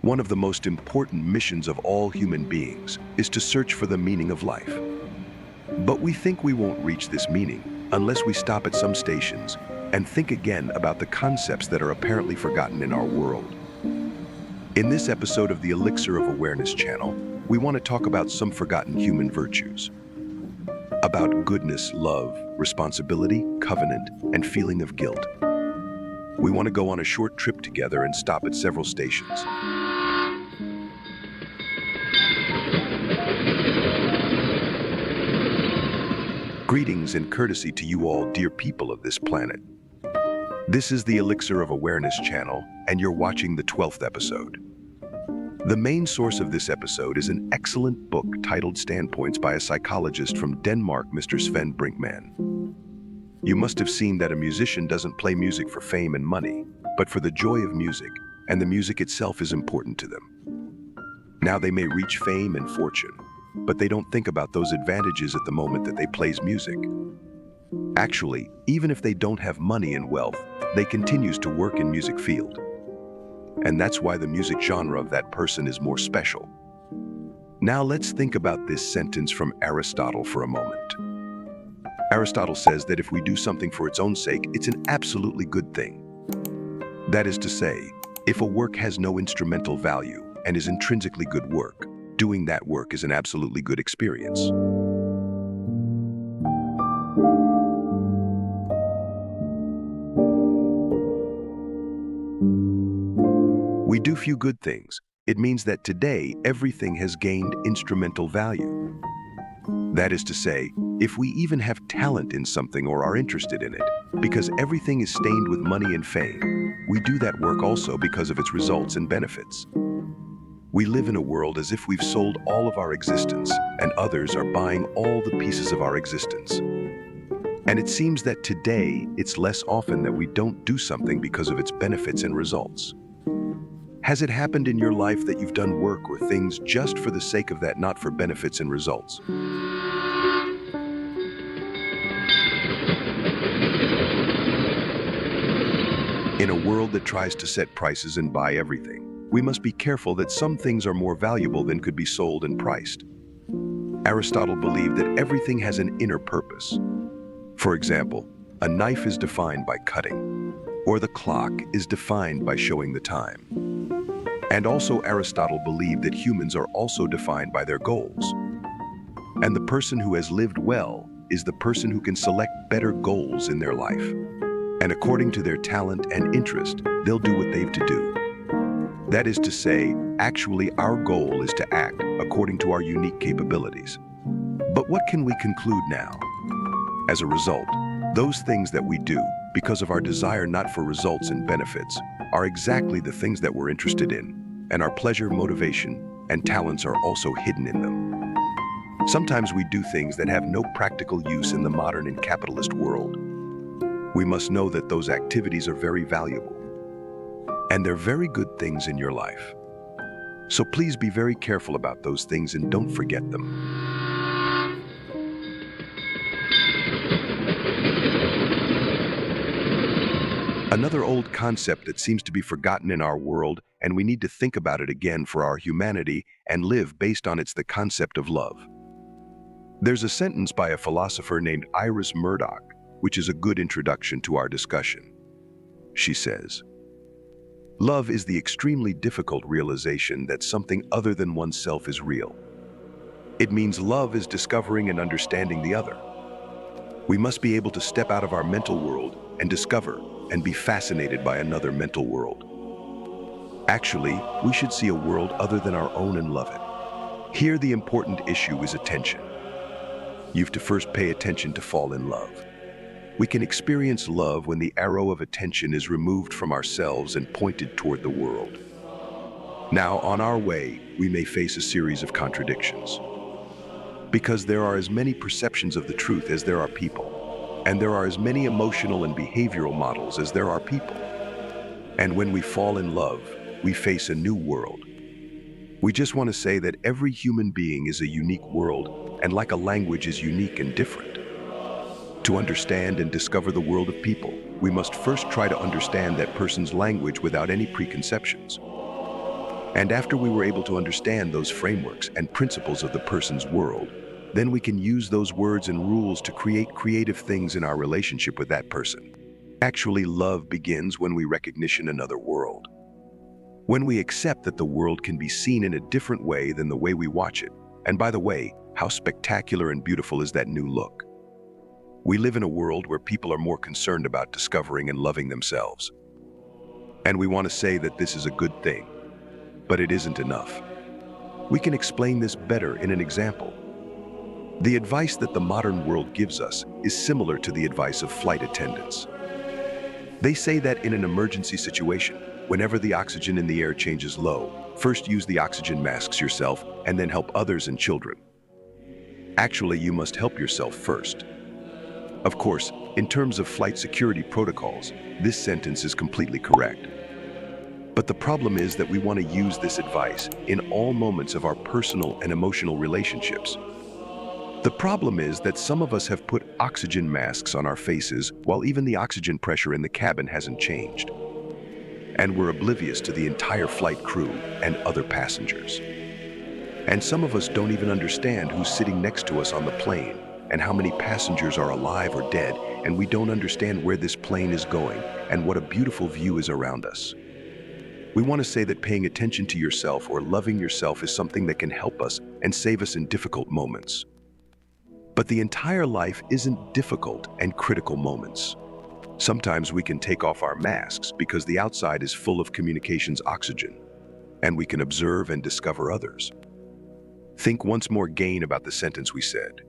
One of the most important missions of all human beings is to search for the meaning of life. But we think we won't reach this meaning unless we stop at some stations and think again about the concepts that are apparently forgotten in our world. In this episode of the Elixir of Awareness channel, we want to talk about some forgotten human virtues. About goodness, love, responsibility, covenant, and feeling of guilt. We want to go on a short trip together and stop at several stations. Greetings and courtesy to you all, dear people of this planet. This is the Elixir of Awareness channel, and you're watching the 12th episode. The main source of this episode is an excellent book titled Standpoints by a psychologist from Denmark, Mr. Sven Brinkmann. You must have seen that a musician doesn't play music for fame and money, but for the joy of music, and the music itself is important to them. Now they may reach fame and fortune, but they don't think about those advantages at the moment that they plays music. Actually, even if they don't have money and wealth, they continues to work in music field. And that's why the music genre of that person is more special. Now let's think about this sentence from Aristotle for a moment. Aristotle says that if we do something for its own sake, it's an absolutely good thing. That is to say, if a work has no instrumental value and is intrinsically good work, doing that work is an absolutely good experience. We do few good things. It means that today everything has gained instrumental value. That is to say, if we even have talent in something or are interested in it, because everything is stained with money and fame, we do that work also because of its results and benefits. We live in a world as if we've sold all of our existence, and others are buying all the pieces of our existence. And it seems that today, it's less often that we don't do something because of its benefits and results. Has it happened in your life that you've done work or things just for the sake of that, not for benefits and results? In a world that tries to set prices and buy everything, we must be careful that some things are more valuable than could be sold and priced. Aristotle believed that everything has an inner purpose. For example, a knife is defined by cutting, or the clock is defined by showing the time. And also Aristotle believed that humans are also defined by their goals. And the person who has lived well is the person who can select better goals in their life. And according to their talent and interest, they'll do what they've to do. That is to say, actually our goal is to act according to our unique capabilities. But what can we conclude now? As a result, those things that we do, because of our desire not for results and benefits, are exactly the things that we're interested in, and our pleasure, motivation, and talents are also hidden in them. Sometimes we do things that have no practical use in the modern and capitalist world. We must know that those activities are very valuable. And they're very good things in your life. So please be very careful about those things and don't forget them. Another old concept that seems to be forgotten in our world, and we need to think about it again for our humanity and live based on it's the concept of love. There's a sentence by a philosopher named Iris Murdoch, which is a good introduction to our discussion. She says, "Love is the extremely difficult realization that something other than oneself is real. It means love is discovering and understanding the other. We must be able to step out of our mental world and discover and be fascinated by another mental world. Actually, we should see a world other than our own and love it. Here the important issue is attention. You've to first pay attention to fall in love. We can experience love when the arrow of attention is removed from ourselves and pointed toward the world. Now, on our way, we may face a series of contradictions. Because there are as many perceptions of the truth as there are people, and there are as many emotional and behavioral models as there are people. And when we fall in love, we face a new world. We just want to say that every human being is a unique world, and like a language is unique and different. To understand and discover the world of people, we must first try to understand that person's language without any preconceptions. And after we were able to understand those frameworks and principles of the person's world, then we can use those words and rules to create creative things in our relationship with that person. Actually, love begins when we recognize another world. When we accept that the world can be seen in a different way than the way we watch it. And by the way, how spectacular and beautiful is that new look? We live in a world where people are more concerned about discovering and loving themselves. And we want to say that this is a good thing, but it isn't enough. We can explain this better in an example. The advice that the modern world gives us is similar to the advice of flight attendants. They say that in an emergency situation, whenever the oxygen in the air changes low, first use the oxygen masks yourself and then help others and children. Actually, you must help yourself first. Of course, in terms of flight security protocols, this sentence is completely correct. But the problem is that we want to use this advice in all moments of our personal and emotional relationships. The problem is that some of us have put oxygen masks on our faces while even the oxygen pressure in the cabin hasn't changed. And we're oblivious to the entire flight crew and other passengers. And some of us don't even understand who's sitting next to us on the plane and how many passengers are alive or dead, and we don't understand where this plane is going and what a beautiful view is around us. We want to say that paying attention to yourself or loving yourself is something that can help us and save us in difficult moments. But the entire life isn't difficult and critical moments. Sometimes we can take off our masks because the outside is full of communications oxygen, and we can observe and discover others. Think once more again about the sentence we said.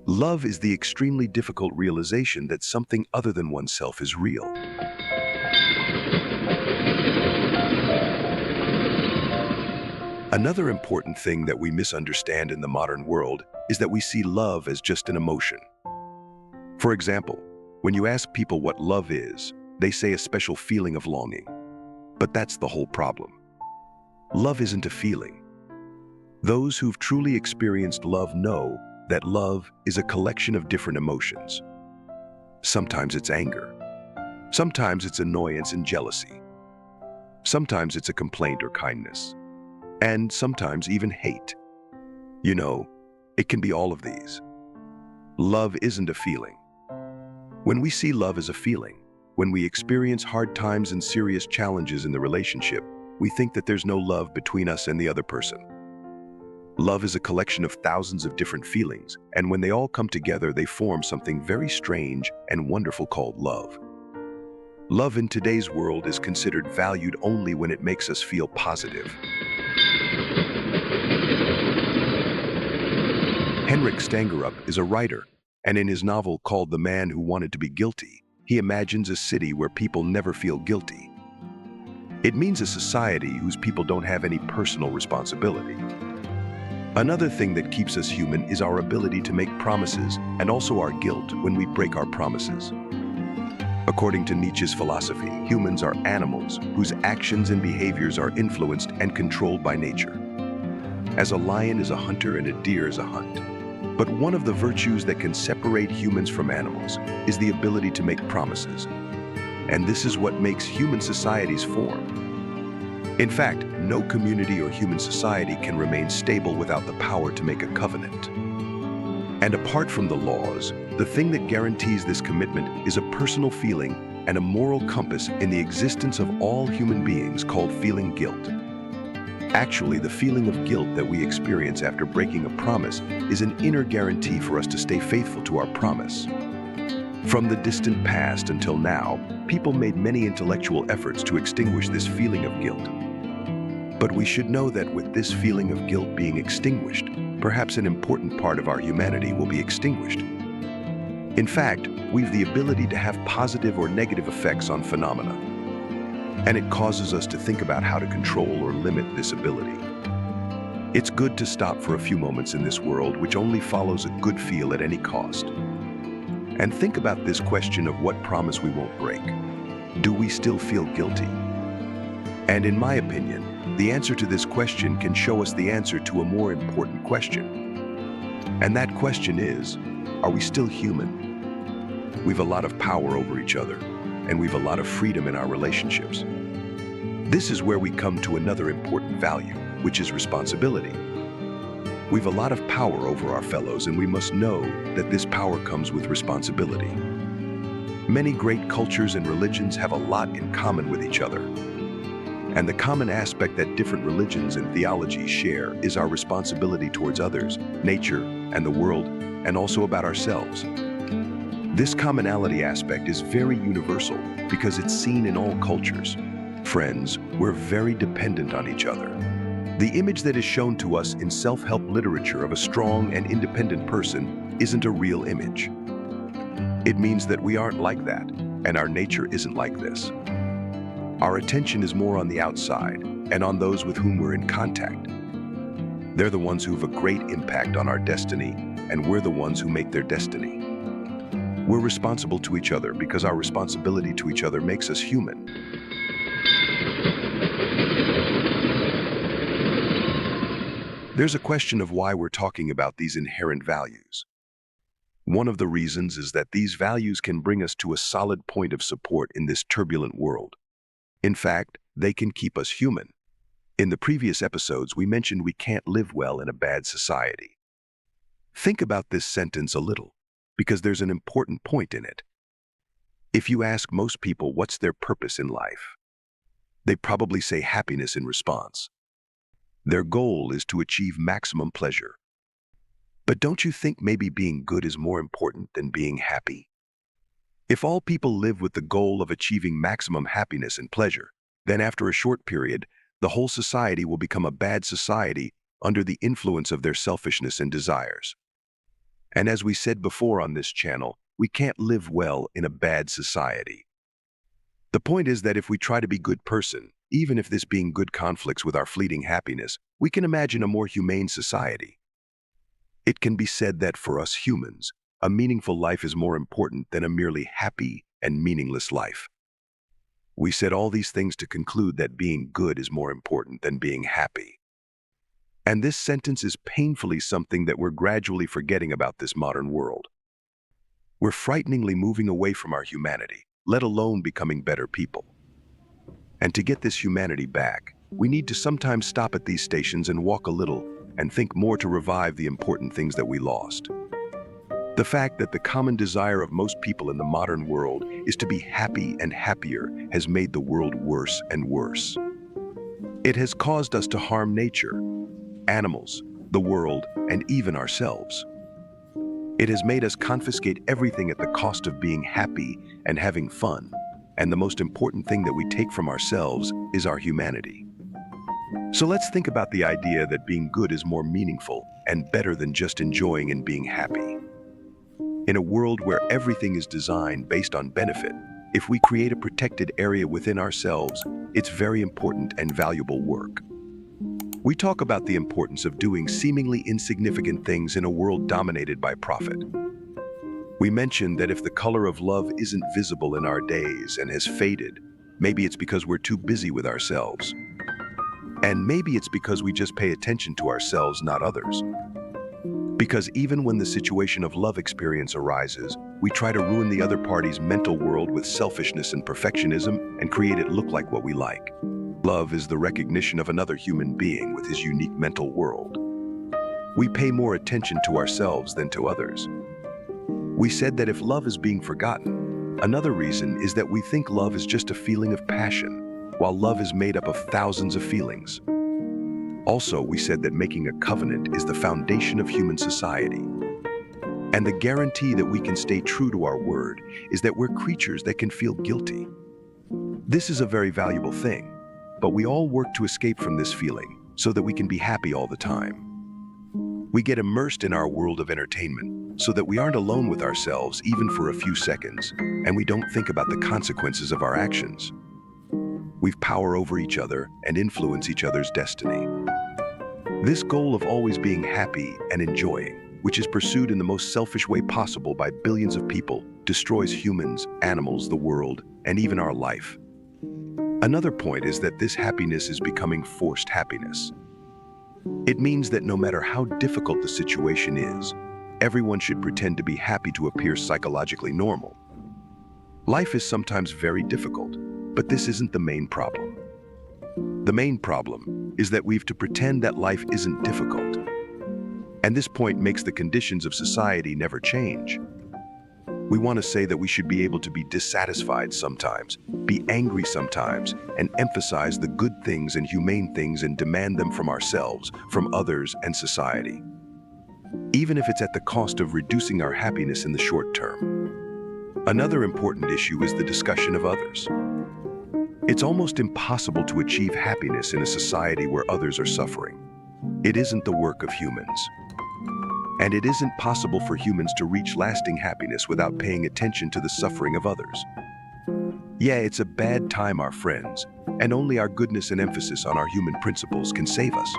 Love is the extremely difficult realization that something other than oneself is real. Another important thing that we misunderstand in the modern world is that we see love as just an emotion. For example, when you ask people what love is, they say a special feeling of longing. But that's the whole problem. Love isn't a feeling. Those who've truly experienced love know that love is a collection of different emotions. Sometimes it's anger. Sometimes it's annoyance and jealousy. Sometimes it's a complaint or kindness. And sometimes even hate. You know, it can be all of these. Love isn't a feeling. When we see love as a feeling, when we experience hard times and serious challenges in the relationship, we think that there's no love between us and the other person. Love is a collection of thousands of different feelings, and when they all come together, they form something very strange and wonderful called love. Love in today's world is considered valued only when it makes us feel positive. Henrik Stangerup is a writer, and in his novel called The Man Who Wanted to Be Guilty, he imagines a city where people never feel guilty. It means a society whose people don't have any personal responsibility. Another thing that keeps us human is our ability to make promises and also our guilt when we break our promises. According to Nietzsche's philosophy, humans are animals whose actions and behaviors are influenced and controlled by nature. As a lion is a hunter and a deer is a hunt. But one of the virtues that can separate humans from animals is the ability to make promises. And this is what makes human societies form. In fact, no community or human society can remain stable without the power to make a covenant. And apart from the laws, the thing that guarantees this commitment is a personal feeling and a moral compass in the existence of all human beings called feeling guilt. Actually, the feeling of guilt that we experience after breaking a promise is an inner guarantee for us to stay faithful to our promise. From the distant past until now, people made many intellectual efforts to extinguish this feeling of guilt. But we should know that with this feeling of guilt being extinguished, perhaps an important part of our humanity will be extinguished. In fact, we've the ability to have positive or negative effects on phenomena. And it causes us to think about how to control or limit this ability. It's good to stop for a few moments in this world which only follows a good feel at any cost. And think about this question of what promise we won't break. Do we still feel guilty? And in my opinion, the answer to this question can show us the answer to a more important question. And that question is, are we still human? We've a lot of power over each other, and we've a lot of freedom in our relationships. This is where we come to another important value, which is responsibility. We've a lot of power over our fellows, and we must know that this power comes with responsibility. Many great cultures and religions have a lot in common with each other. And the common aspect that different religions and theologies share is our responsibility towards others, nature, and the world, and also about ourselves. This commonality aspect is very universal because it's seen in all cultures. Friends, we're very dependent on each other. The image that is shown to us in self-help literature of a strong and independent person isn't a real image. It means that we aren't like that, and our nature isn't like this. Our attention is more on the outside and on those with whom we're in contact. They're the ones who have a great impact on our destiny, and we're the ones who make their destiny. We're responsible to each other because our responsibility to each other makes us human. There's a question of why we're talking about these inherent values. One of the reasons is that these values can bring us to a solid point of support in this turbulent world. In fact, they can keep us human. In the previous episodes, we mentioned we can't live well in a bad society. Think about this sentence a little, because there's an important point in it. If you ask most people what's their purpose in life, they probably say happiness in response. Their goal is to achieve maximum pleasure. But don't you think maybe being good is more important than being happy? If all people live with the goal of achieving maximum happiness and pleasure, then after a short period, the whole society will become a bad society under the influence of their selfishness and desires. And as we said before on this channel, we can't live well in a bad society. The point is that if we try to be a good person, even if this being good conflicts with our fleeting happiness, we can imagine a more humane society. It can be said that for us humans, a meaningful life is more important than a merely happy and meaningless life. We said all these things to conclude that being good is more important than being happy. And this sentence is painfully something that we're gradually forgetting about this modern world. We're frighteningly moving away from our humanity, let alone becoming better people. And to get this humanity back, we need to sometimes stop at these stations and walk a little and think more to revive the important things that we lost. The fact that the common desire of most people in the modern world is to be happy and happier has made the world worse and worse. It has caused us to harm nature, animals, the world, and even ourselves. It has made us confiscate everything at the cost of being happy and having fun, and the most important thing that we take from ourselves is our humanity. So let's think about the idea that being good is more meaningful and better than just enjoying and being happy. In a world where everything is designed based on benefit, if we create a protected area within ourselves, it's very important and valuable work. We talk about the importance of doing seemingly insignificant things in a world dominated by profit. We mentioned that if the color of love isn't visible in our days and has faded, maybe it's because we're too busy with ourselves. And maybe it's because we just pay attention to ourselves, not others. Because even when the situation of love experience arises, we try to ruin the other party's mental world with selfishness and perfectionism and create it look like what we like. Love is the recognition of another human being with his unique mental world. We pay more attention to ourselves than to others. We said that if love is being forgotten, another reason is that we think love is just a feeling of passion, while love is made up of thousands of feelings. Also, we said that making a covenant is the foundation of human society. And the guarantee that we can stay true to our word is that we're creatures that can feel guilty. This is a very valuable thing, but we all work to escape from this feeling so that we can be happy all the time. We get immersed in our world of entertainment so that we aren't alone with ourselves even for a few seconds, and we don't think about the consequences of our actions. We've power over each other and influence each other's destiny. This goal of always being happy and enjoying, which is pursued in the most selfish way possible by billions of people, destroys humans, animals, the world, and even our life. Another point is that this happiness is becoming forced happiness. It means that no matter how difficult the situation is, everyone should pretend to be happy to appear psychologically normal. Life is sometimes very difficult, but this isn't the main problem. The main problem is that we've to pretend that life isn't difficult. And this point makes the conditions of society never change. We want to say that we should be able to be dissatisfied sometimes, be angry sometimes, and emphasize the good things and humane things and demand them from ourselves, from others, and society, even if it's at the cost of reducing our happiness in the short term. Another important issue is the discussion of others. It's almost impossible to achieve happiness in a society where others are suffering. It isn't the work of humans. And it isn't possible for humans to reach lasting happiness without paying attention to the suffering of others. Yeah, it's a bad time, our friends, and only our goodness and emphasis on our human principles can save us.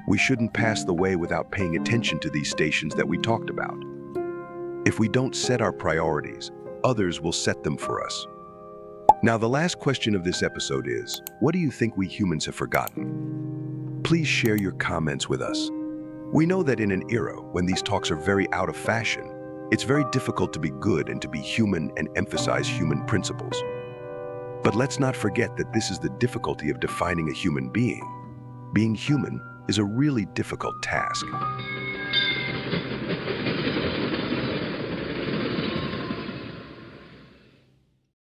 We shouldn't pass the way without paying attention to these stations that we talked about. If we don't set our priorities, others will set them for us. Now, the last question of this episode is, what do you think we humans have forgotten? Please share your comments with us. We know that in an era when these talks are very out of fashion, it's very difficult to be good and to be human and emphasize human principles. But let's not forget that this is the difficulty of defining a human being. Being human is a really difficult task.